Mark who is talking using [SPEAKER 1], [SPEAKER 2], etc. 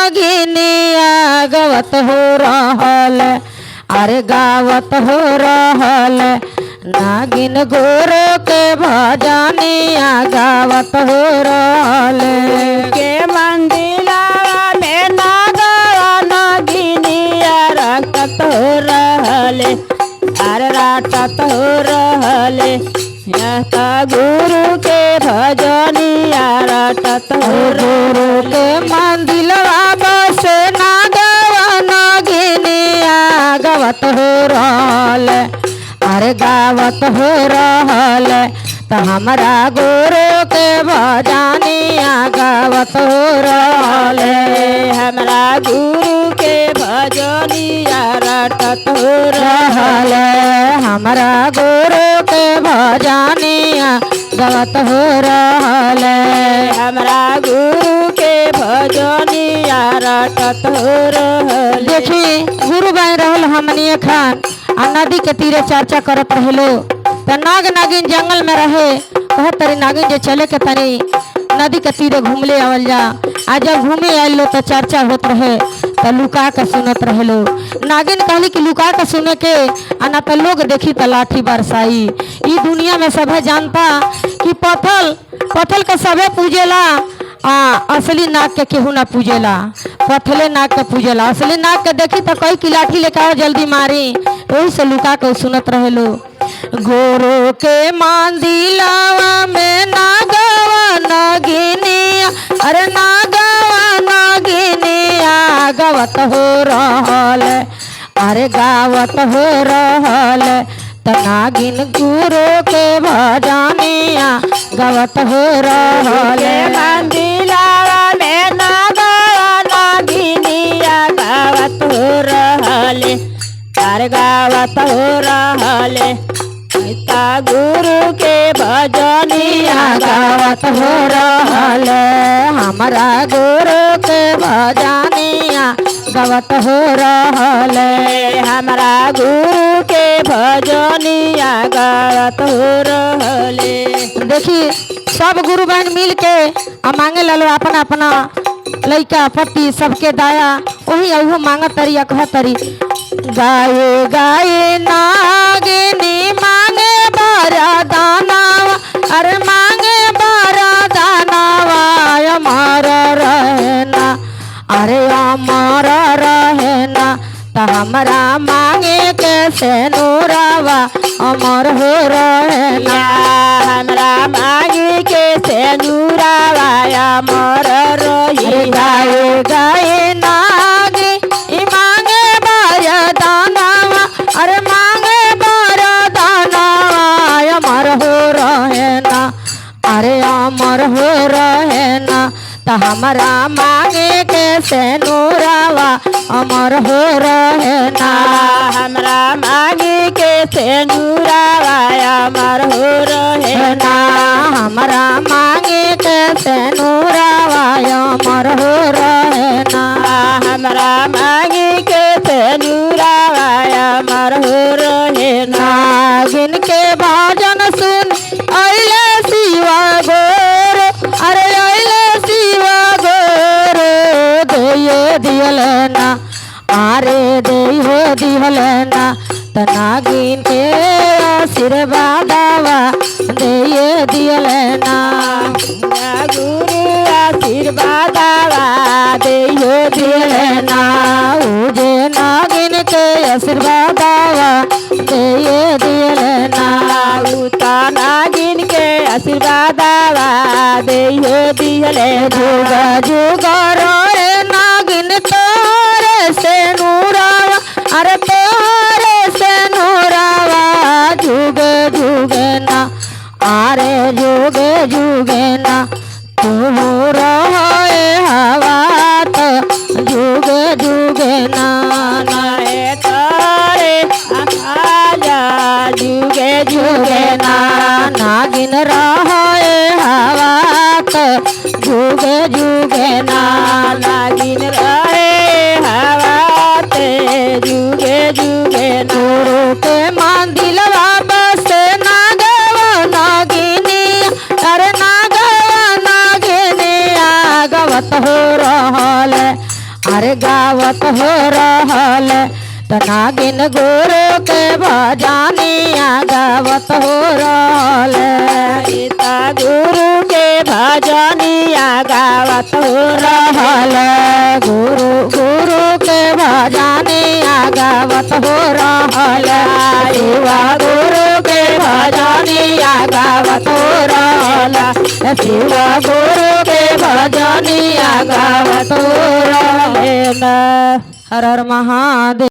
[SPEAKER 1] नागिनिया गवत हो रहल अरे गावत हो रहल नागिन गोरो के भजनिया गावत हो रहल
[SPEAKER 2] के मंदिला में नागवा नागिनिया रटत हो रहले अरे राटत हो रहले यह गुरु के भजनिया रटत हो
[SPEAKER 1] गुरु के मंदिलवा बस नागवा नागिनिया गावत हो रहल अरे गावत हो रहल तो हमारा गुरु के भजनिया गावत हो रहल
[SPEAKER 2] हमरा गुरु के भजनिया रटत हो
[SPEAKER 1] रहल हमारा गुरु के भजनिया गावत हो रहल
[SPEAKER 2] हमरा गुरु के भजनिया रटत हो रहल।
[SPEAKER 1] देखी गुरु बन रहल हमनी खान आ नदी के तीरे चर्चा करत रहलो तो नाग नागिन जंगल में रहे कह तरी नागिन जे चले के तनी नदी के तीरे घूमले आवल जा आ जब घूमे आइलो तो चर्चा होत रहे तो लुका के सुनत रहलो नागिन कहली कि लुका के सुने के आ ना तो लोग देखी तो लाठी बरसाई ई दुनिया में सभे जानता कि पत्थल के सभे पूजेला असली नाग के केहू ना पूजेला पथले नाग के पूजेला असली नाग के देखी तो कई की लाठी लेके आओ जल्दी मारी वही से लुका के सुनत रहेलो गोरो के मंदिलावा में नागवा नागिनिया अरे नागवा नागिनिया गावत हो रहल अरे गावत हो रहल त नागिन गुरु के भजनिया गावत हो रहल
[SPEAKER 2] मंदिलावा में नागवा नागिनिया गावत हो रहले तार गावत हो रहले पिता गुरु के भजनिया
[SPEAKER 1] गावत हो रहल हमारा गुरु के भजनिया गावत हो रहल
[SPEAKER 2] हमरा गुरु के भजनिया गावत हो रहले।
[SPEAKER 1] देखी सब गुरु बहन मिल के मांगे ललो अपना अपना लइका पति सबके दाया वही अहो मांगत तरी कह तरी गाये गाये नागिनी मांगे बारा दानावा अरे मांगे बारा दानावा अमर रहना अरे अमर रहना त हमरा मांगे के से नूरावा अमर हो रहना
[SPEAKER 2] हमरा मांगे के से नूरावा अमर रही
[SPEAKER 1] गाये गाये नागी ई मांगे बारा दानावा अरे मांगे बारा दानावा अमर हो रहना अरे अमर हो रहना त हमरा मांगे के से नूरावा अमर हो रहना
[SPEAKER 2] हमरा मांगे के से नूरावा अमर हो रहना
[SPEAKER 1] हमरा मांगे के से नूरावा अमर हो रहना
[SPEAKER 2] हमरा मांगे के से नूरावा अमर हो रहना।
[SPEAKER 1] नागिन के भजन सुन अइले शिवा गोर अरे अइले शिवा गोर दइए दियलना अरे दइए दियलना त नागिन के आशीर्वादवा दइए दियलना
[SPEAKER 2] गुरु आशीर्वादवा
[SPEAKER 1] दइए दियलना उजे नागिन के आशीर्वादवा दइए दियलना
[SPEAKER 2] उता नागिन के आशीर्वादवा देहो दिहले
[SPEAKER 1] जुगा जुगा रोए नागिन तोरे से नूरावा अरे तोरे से नूरावा जुगे जुगे ना अरे जुगे जुगे ना तू रोए हवा तो जुगे जुगे ना
[SPEAKER 2] नाए तारे आजा जुगे जुगे ना
[SPEAKER 1] नागिन रहे हवा तो जुगे जुगे ना
[SPEAKER 2] नागिन रहे हवा ते जुगे जुगे ना
[SPEAKER 1] गुरु के मंदिलवा बस नागवा नागिनी अरे नागवा नागिनी गवत हो रहल अरे गावत हो रहल त नागिन गुरु के भजनिया गावत हो रहल
[SPEAKER 2] सीता गुरु के भजनिया गावत हो
[SPEAKER 1] रहल गुरु गुरु के भजनिया गावत हो रहल शिवा गुरु के भजनिया गावत हो रहल शिवा गुरु के भजनिया गावत हो रहल हर हर महादेव।